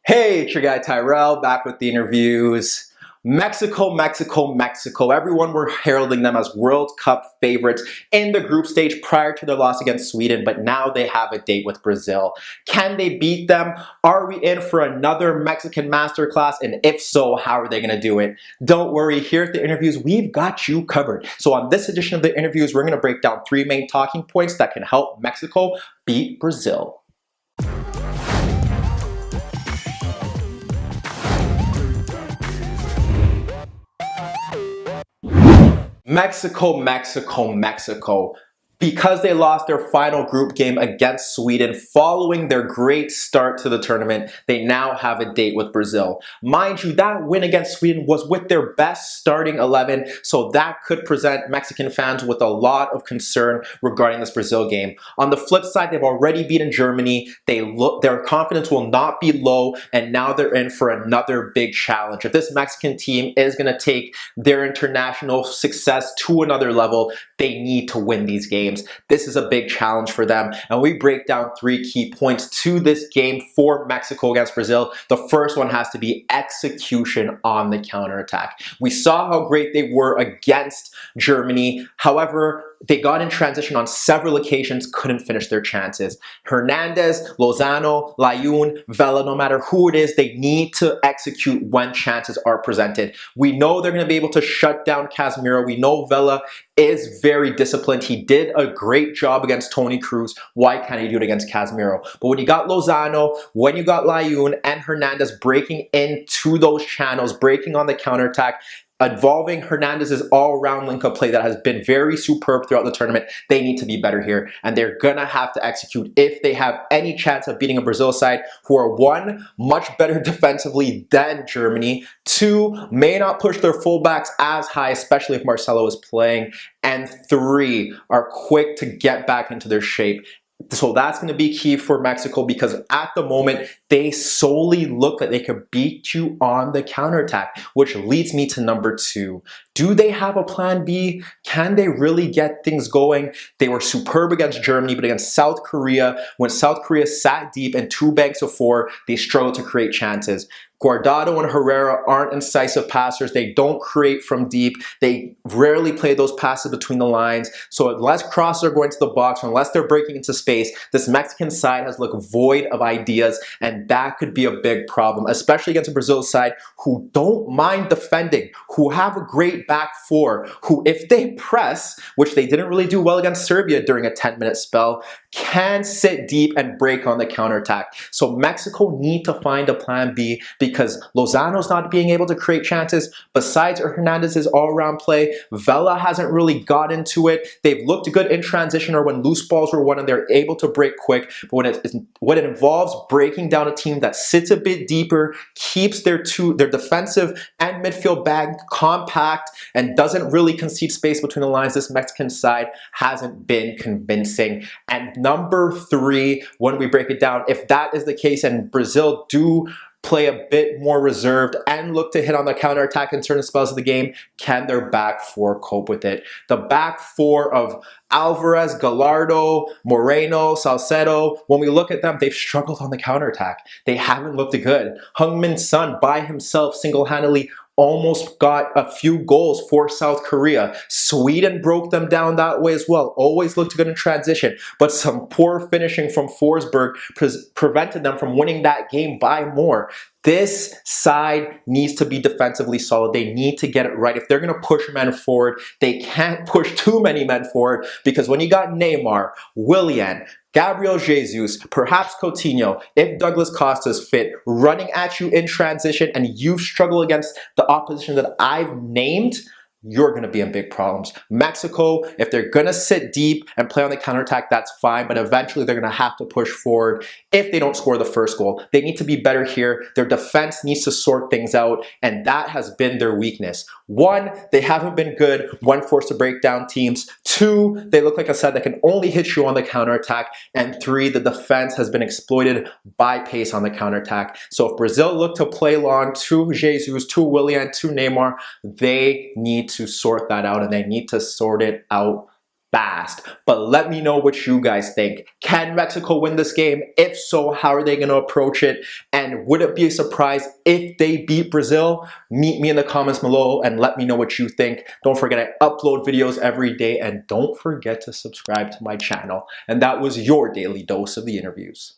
Hey, it's your guy Tyrrell back with the interviews. Mexico. Everyone were heralding them as World Cup favorites in the group stage prior to their loss against Sweden, but now they have a date with Brazil. Can they beat them? Are we in for another Mexican masterclass? And if so, how are they going to do it? Don't worry, here at the interviews, we've got you covered. So on this edition of the interviews, we're going to break down 3 main talking points that can help Mexico beat Brazil. Mexico. Because they lost their final group game against Sweden following their great start to the tournament, they now have a date with Brazil. Mind you, that win against Sweden was with their best starting 11, so that could present Mexican fans with a lot of concern regarding this Brazil game. On the flip side, they've already beaten Germany. Their confidence will not be low, and now they're in for another big challenge. If this Mexican team is going to take their international success to another level, they need to win these games. This is a big challenge for them, and we break down 3 key points to this game for Mexico against Brazil. The first one has to be execution on the counterattack. We saw how great they were against Germany. However, they got in transition on several occasions, couldn't finish their chances. Hernandez, Lozano, Layun, Vela, no matter who it is, they need to execute when chances are presented. We know they're going to be able to shut down Casemiro. We know Vela is very disciplined. He did a great job against Toni Kroos. Why can't he do it against Casemiro? But when you got Lozano, when you got Layun and Hernandez breaking into those channels, breaking on the counterattack, involving Hernandez's all-around link-up play that has been very superb throughout the tournament, they need to be better here, and they're gonna have to execute if they have any chance of beating a Brazil side who are 1, much better defensively than Germany, 2, may not push their fullbacks as high, especially if Marcelo is playing, and 3, are quick to get back into their shape. So that's going to be key for Mexico, because at the moment, they solely look like they could beat you on the counterattack, which leads me to number 2. Do they have a plan B? Can they really get things going? They were superb against Germany, but against South Korea, when South Korea sat deep in 2 banks of 4, they struggled to create chances. Guardado and Herrera aren't incisive passers. They don't create from deep. They rarely play those passes between the lines. So unless crosses are going to the box, or unless they're breaking into space, this Mexican side has looked void of ideas, and that could be a big problem, especially against a Brazil side who don't mind defending, who have a great back 4, who, if they press, which they didn't really do well against Serbia during a 10-minute spell, can sit deep and break on the counterattack. So Mexico need to find a plan B, because Lozano's not being able to create chances. Besides Hernandez's all-around play, Vela hasn't really got into it. They've looked good in transition or when loose balls were won and they're able to break quick. But when it involves breaking down a team that sits a bit deeper, keeps their defensive and midfield bag compact, and doesn't really concede space between the lines, this Mexican side hasn't been convincing. And number 3, when we break it down, if that is the case and Brazil do play a bit more reserved and look to hit on the counterattack in certain spells of the game, can their back 4 cope with it? The back 4 of Alvarez, Gallardo, Moreno, Salcedo, when we look at them, they've struggled on the counterattack. They haven't looked good. Heung-min Son by himself single-handedly almost got a few goals for South Korea. Sweden broke them down that way as well. Always looked good in transition, but some poor finishing from Forsberg prevented them from winning that game by more. This side needs to be defensively solid. They need to get it right. If they're going to push men forward, they can't push too many men forward, because when you got Neymar, Willian, Gabriel Jesus, perhaps Coutinho, if Douglas Costa's fit, running at you in transition, and you struggle against the opposition that I've named, you're going to be in big problems. Mexico, if they're going to sit deep and play on the counterattack, that's fine, but eventually they're going to have to push forward if they don't score the first goal. They need to be better here. Their defense needs to sort things out, and that has been their weakness. 1, they haven't been good when forced to break down teams. 2, they look like a side that can only hit you on the counterattack. And 3, the defense has been exploited by pace on the counterattack. So if Brazil look to play long to Jesus, to Willian, to Neymar, they need to sort that out, and they need to sort it out fast. But let me know what you guys think. Can Mexico win this game? If so, how are they going to approach it? And would it be a surprise if they beat Brazil? Meet me in the comments below and let me know what you think. Don't forget I upload videos every day, and don't forget to subscribe to my channel. And that was your daily dose of the interviews.